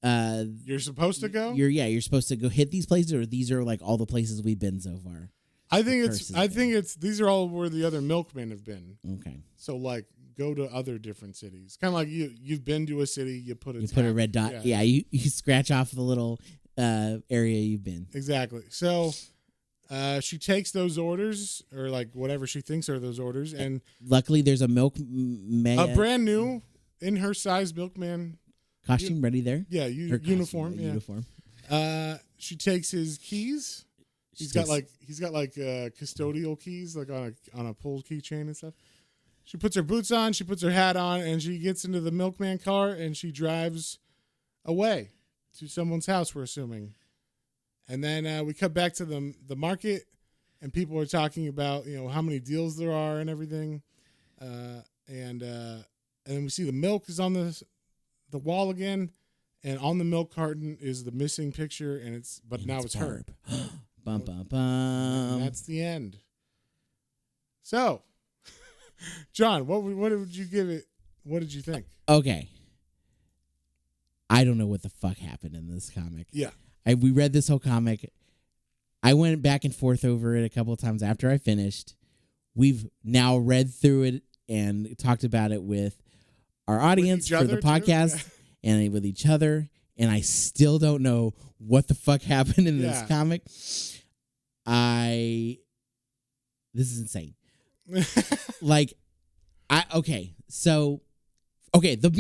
you're supposed to go. You're supposed to go hit these places, or these are like all the places we've been so far. I think these are all where the other milkmen have been. Okay, so like go to other different cities, kind of like you've been to a city, you put a red dot. Yeah, you scratch off the little area you've been. Exactly. So she takes those orders, or like whatever she thinks are those orders, and luckily there's a a brand new in her size milkman costume ready there. Yeah, uniform. Yeah. Uniform. She takes his keys. He's got custodial keys, like on a pulled keychain and stuff. She puts her boots on, she puts her hat on, and she gets into the milkman car, and she drives away to someone's house, we're assuming. And then we cut back to the market, and people are talking about how many deals there are and everything. And then we see the milk is on the wall again, and on the milk carton is the missing picture, now it's her. Bum, bum, bum. And that's the end. So, John, what would you give it? What did you think? Okay. I don't know what the fuck happened in this comic. Yeah. We read this whole comic. I went back and forth over it a couple of times after I finished. We've now read through it and talked about it with our audience for the podcast and with each other. And I still don't know what the fuck happened in this comic. This is insane. You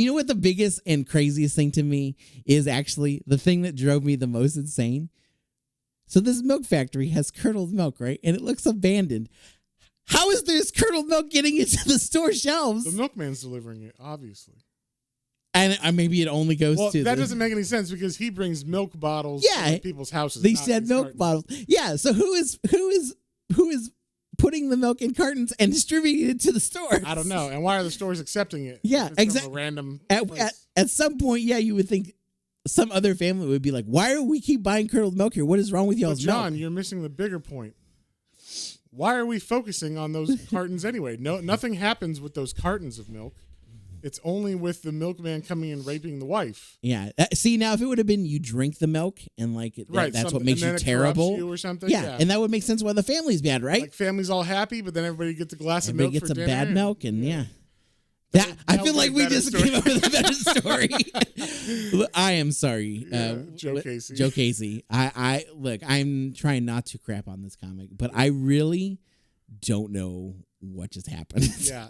know what the biggest and craziest thing to me is, actually the thing that drove me the most insane? So this milk factory has curdled milk, right? And it looks abandoned. How is this curdled milk getting into the store shelves? The milkman's delivering it, obviously. And maybe it only goes to... that doesn't make any sense, because he brings milk bottles to people's houses. They said milk bottles. Yeah, so who is putting the milk in cartons and distributing it to the stores? I don't know. And why are the stores accepting it? Yeah, exactly. Random at some point, you would think some other family would be like, why do we keep buying curdled milk here? What is wrong with y'all's milk? John, you're missing the bigger point. Why are we focusing on those cartons anyway? No, nothing happens with those cartons of milk. It's only with the milkman coming and raping the wife. Yeah. See, now if it would have been you drink the milk and that's what makes you terrible, you or something. Yeah, and that would make sense why the family's bad, right? Like family's all happy, but then everybody gets a glass of milk for dinner. Everybody gets a bad milk, and I feel like we just came up with a better story. I am sorry, Joe Casey. Joe Casey. I look. I'm trying not to crap on this comic, but I really don't know what just happened. Yeah.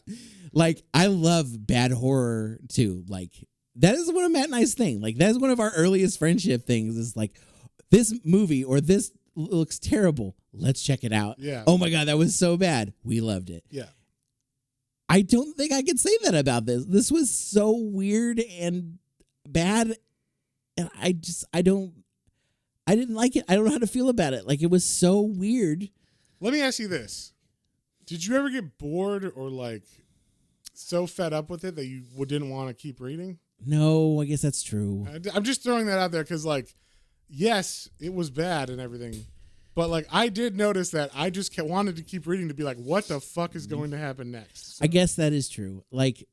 Like, I love bad horror too. Like, that is one of Matt and I's thing. Like, that is one of our earliest friendship things, is like, this movie or this looks terrible. Let's check it out. Yeah. Oh my God, that was so bad. We loved it. Yeah. I don't think I could say that about this. This was so weird and bad. And I didn't like it. I don't know how to feel about it. Like, it was so weird. Let me ask you this. Did you ever get bored or like so fed up with it that you didn't want to keep reading? No, I guess that's true. I'm just throwing that out there because, like, yes, it was bad and everything. But, like, I did notice that I just wanted to keep reading to be like, what the fuck is going to happen next? So. I guess that is true. Like,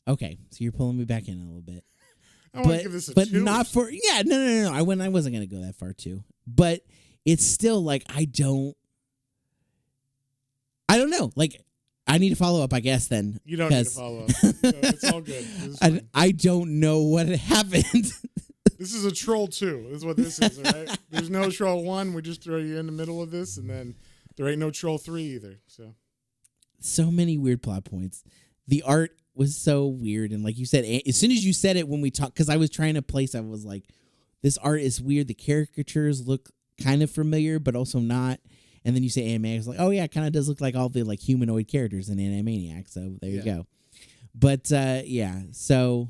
okay, so you're pulling me back in a little bit. I want to give this a 2. But not for... Yeah, no. I wasn't going to go that far, too. But it's still like I don't know. Like I need to follow up, I guess. Then you don't need to follow up. It's all good. I don't know what happened. This is a Troll 2. This is what this is, all right? There's no Troll 1. We just throw you in the middle of this, and then there ain't no Troll 3 either. So many weird plot points. The art was so weird, and like you said, as soon as you said it when we talked, because I was trying to place, I was like, this art is weird. The caricatures look kind of familiar, but also not. And then you say Animaniacs, like, oh yeah, it kind of does look like all the like humanoid characters in Animaniacs. So there you go. But yeah, so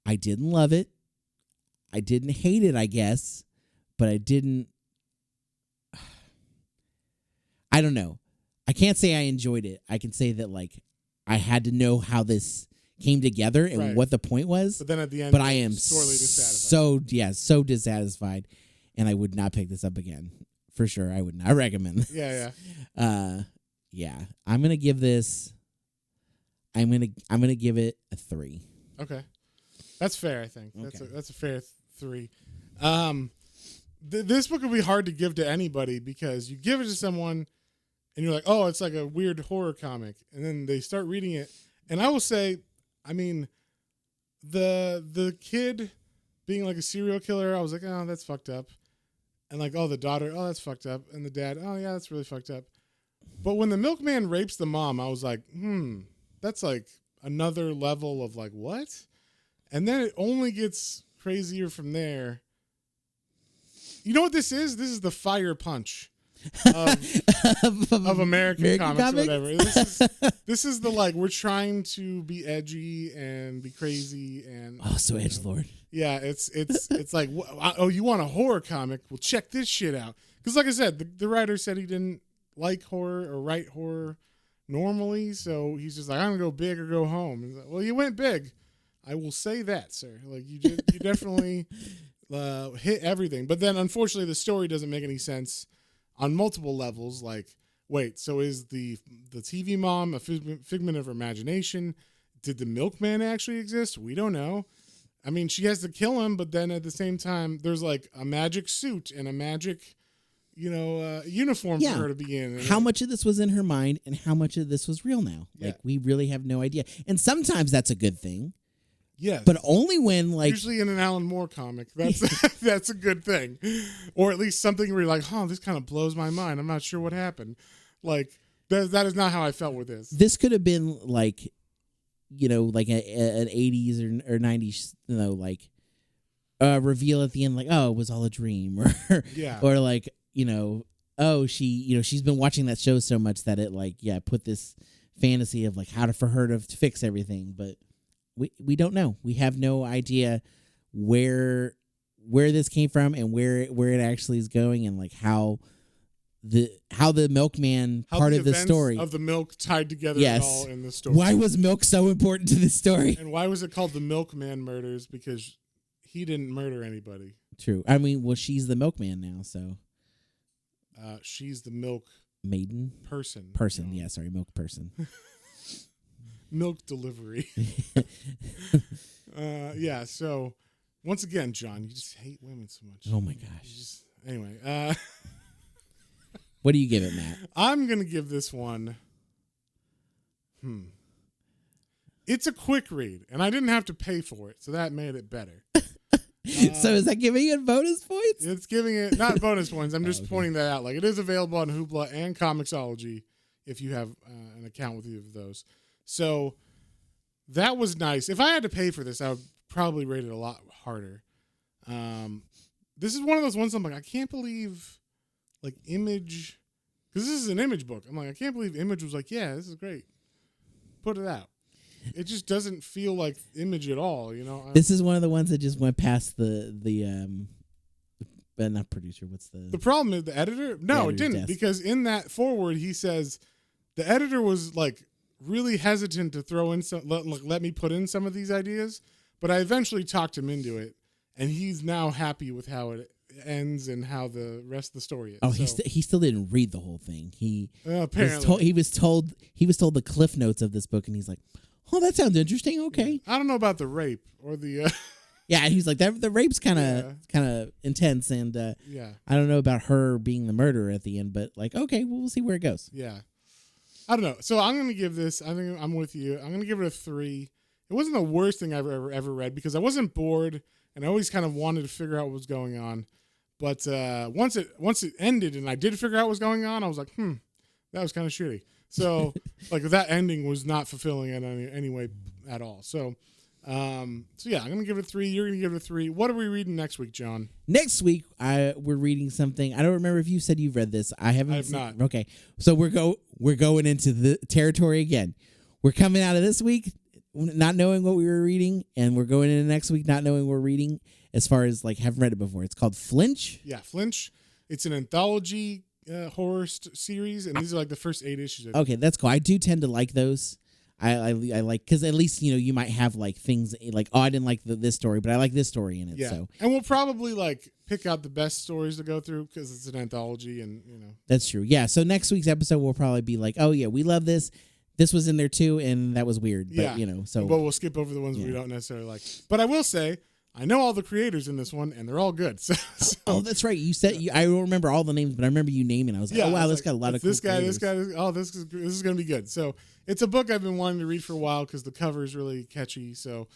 I didn't love it. I didn't hate it, I guess, but I didn't. I don't know. I can't say I enjoyed it. I can say that like I had to know how this came together and what the point was. But then at the end, I am sorely dissatisfied. So dissatisfied, and I would not pick this up again for sure. I would not recommend this. Yeah. I'm gonna give this. I'm gonna give it a 3. Okay, that's fair. I think that's a fair 3. This book would be hard to give to anybody because you give it to someone and you're like, oh, it's like a weird horror comic, and then they start reading it, and I will say, I mean, the kid being like a serial killer, I was like, oh, that's fucked up, and like, oh, the daughter, oh, that's fucked up, and the dad, oh yeah, that's really fucked up. But when the milkman rapes the mom, I was like, that's like another level of like, what? And then it only gets crazier from there. You know what this is? This is the fire punch of American comics or whatever. This is the like, we're trying to be edgy and be crazy and so edgelord. Yeah, it's like, oh, you want a horror comic? Well, check this shit out. Because like I said, the writer said he didn't like horror or write horror normally, so he's just like, I'm gonna go big or go home. And like, well, you went big. I will say that, sir. Like you definitely hit everything. But then, unfortunately, the story doesn't make any sense on multiple levels. Like, wait, so is the TV mom a figment of her imagination? Did the milkman actually exist? We don't know. I mean, she has to kill him, but then at the same time, there's like a magic suit and a magic, uniform for her to be in. How much of this was in her mind and how much of this was real now? Yeah. Like, we really have no idea. And sometimes that's a good thing. Yes. But only when, like... Usually in an Alan Moore comic. That's a good thing. Or at least something where you're like, this kind of blows my mind. I'm not sure what happened. Like, that is not how I felt with this. This could have been, like, like an 80s or 90s, like, reveal at the end, like, oh, it was all a dream. Or like, oh, she's been watching that show so much that it, like, put this fantasy of, like, for her to fix everything. But... We don't know. We have no idea where this came from and where it actually is going, and like how the milkman part of the story of the milk tied together at all in the story. Why was milk so important to this story? And why was it called the Milkman Murders? Because he didn't murder anybody. True. I mean, well, she's the milkman now, so she's the milk maiden person. Yeah, sorry, milk person. Milk delivery. So once again, John, you just hate women so much. Oh my gosh. Anyway. What do you give it, Matt? I'm going to give this one. It's a quick read, and I didn't have to pay for it, so that made it better. So is that giving it bonus points? It's giving it, not bonus points, I'm just pointing that out. Like, it is available on Hoopla and Comixology if you have an account with either of those. So that was nice. If I had to pay for this, I would probably rate it a lot harder. This is one of those ones I'm like, I can't believe, like, Image, because this is an Image book. I'm like, I can't believe Image was like, yeah, this is great. Put it out. It just doesn't feel like Image at all, This is one of the ones that just went past the not producer. What's the problem is the editor? No, it didn't, because in that foreword he says the editor was like really hesitant to throw in some, let me put in some of these ideas, but I eventually talked him into it, and he's now happy with how it ends and how the rest of the story is. Oh, he still didn't read the whole thing. Apparently he was told the cliff notes of this book, and he's like, oh, that sounds interesting. Okay. I don't know about the rape or the Yeah, and he's like, the rape's kind of intense, and I don't know about her being the murderer at the end, but like, okay, well, we'll see where it goes. Yeah. I don't know. So I'm going to give this, I think I'm with you. I'm going to give it a 3. It wasn't the worst thing I've ever read because I wasn't bored and I always kind of wanted to figure out what was going on. But once it ended and I did figure out what was going on, I was like, that was kind of shitty. So like that ending was not fulfilling in any way at all. So yeah, I'm going to give it a 3. You're going to give it a 3. What are we reading next week, John? Next week, we're reading something. I don't remember if you said you've read this. I have not. Okay. So we're going into the territory again. We're coming out of this week not knowing what we were reading, and we're going into next week not knowing what we're reading as far as like haven't read it before. It's called Flinch. Yeah, Flinch. It's an anthology horror series, and these are like the first 8 issues. Okay, that's cool. I do tend to like those. I like, because at least you might have like things like, oh, I didn't like this story, but I like this story in it. Yeah, so. And we'll probably like pick out the best stories to go through because it's an anthology, and that's true. Yeah. So next week's episode will probably be like, oh yeah, we love this. This was in there too, and that was weird. But, but we'll skip over the ones we don't necessarily like. But I will say, I know all the creators in this one, and they're all good. So oh, that's right. You said I don't remember all the names, but I remember you naming. I was like, oh wow, this got a lot of. This guy. Oh, this is going to be good. So it's a book I've been wanting to read for a while because the cover is really catchy. So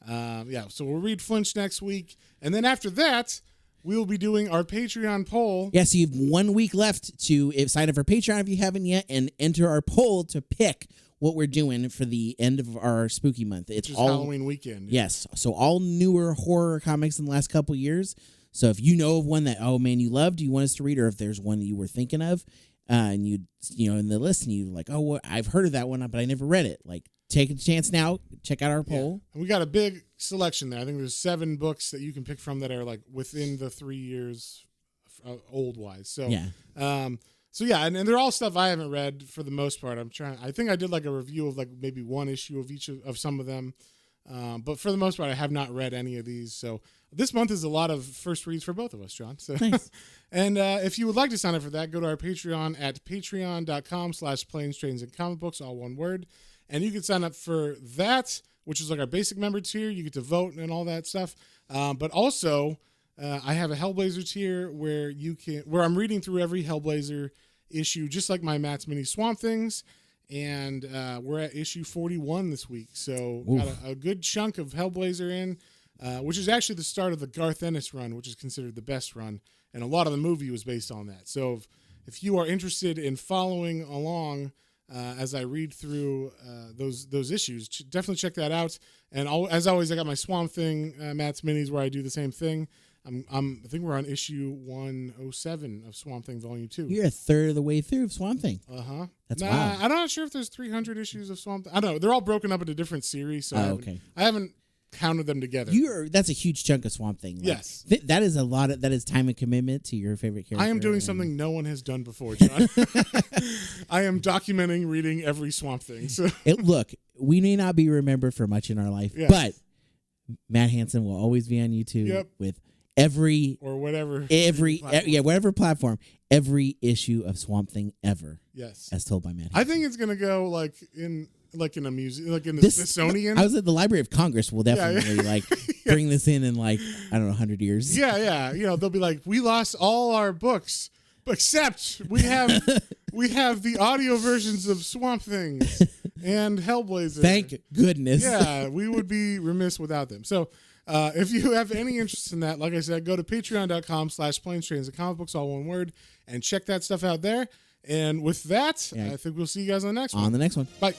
so we'll read Flinch next week, and then after that, we will be doing our Patreon poll. Yeah, so you have 1 week left to sign up for Patreon if you haven't yet, and enter our poll to pick what we're doing for the end of our spooky month. It's all Halloween weekend. Yes, so all newer horror comics in the last couple years. So if you know of one that, oh man, you loved, you want us to read, or if there's one that you were thinking of, and you in the list, and you like, oh, well, I've heard of that one, but I never read it. Like, take a chance now. Check out our poll. And we got a big selection there. I think there's 7 books that you can pick from that are like within the 3 years old wise. So yeah. So yeah, and they're all stuff I haven't read for the most part. I think I did like a review of like maybe 1 issue of each of some of them. But for the most part, I have not read any of these. So this month is a lot of first reads for both of us, John. So, nice. And if you would like to sign up for that, go to our Patreon at patreon.com/planes, trains, and comic books, all one word. And you can sign up for that, which is like our basic member tier. You get to vote and all that stuff. But also, I have a Hellblazer tier where I'm reading through every Hellblazer issue, just like my Matt's Mini Swamp Things. And we're at issue 41 this week. So got a good chunk of Hellblazer in, which is actually the start of the Garth Ennis run, which is considered the best run. And a lot of the movie was based on that. So if you are interested in following along as I read through those issues, definitely check that out. And as always, I got my Swamp Thing Matt's Minis where I do the same thing. I think we're on issue 107 of Swamp Thing Volume 2. You're a third of the way through of Swamp Thing. Uh-huh. That's wild. I'm not sure if there's 300 issues of Swamp Thing. I don't know. They're all broken up into different series, so I haven't counted them together. That's a huge chunk of Swamp Thing. Like, yes. That is a lot that is time and commitment to your favorite character. I am doing something no one has done before, John. I am documenting reading every Swamp Thing. So. Look, we may not be remembered for much in our life, but Matt Hansen will always be on YouTube with every or whatever whatever platform, every issue of Swamp Thing ever. Yes, as told by Matt Hansen. I think it's gonna go like in a museum, like in the Smithsonian. I was at the Library of Congress. Will definitely bring this in like I don't know 100 years. Yeah. They'll be like, we lost all our books, except we have the audio versions of Swamp Things and Hellblazer. Thank goodness. Yeah, we would be remiss without them. So. If you have any interest in that, like I said, go to patreon.com/planes, trains, and comic books, all one word, and check that stuff out there. And with that, I think we'll see you guys on the next one. On the next one. Bye.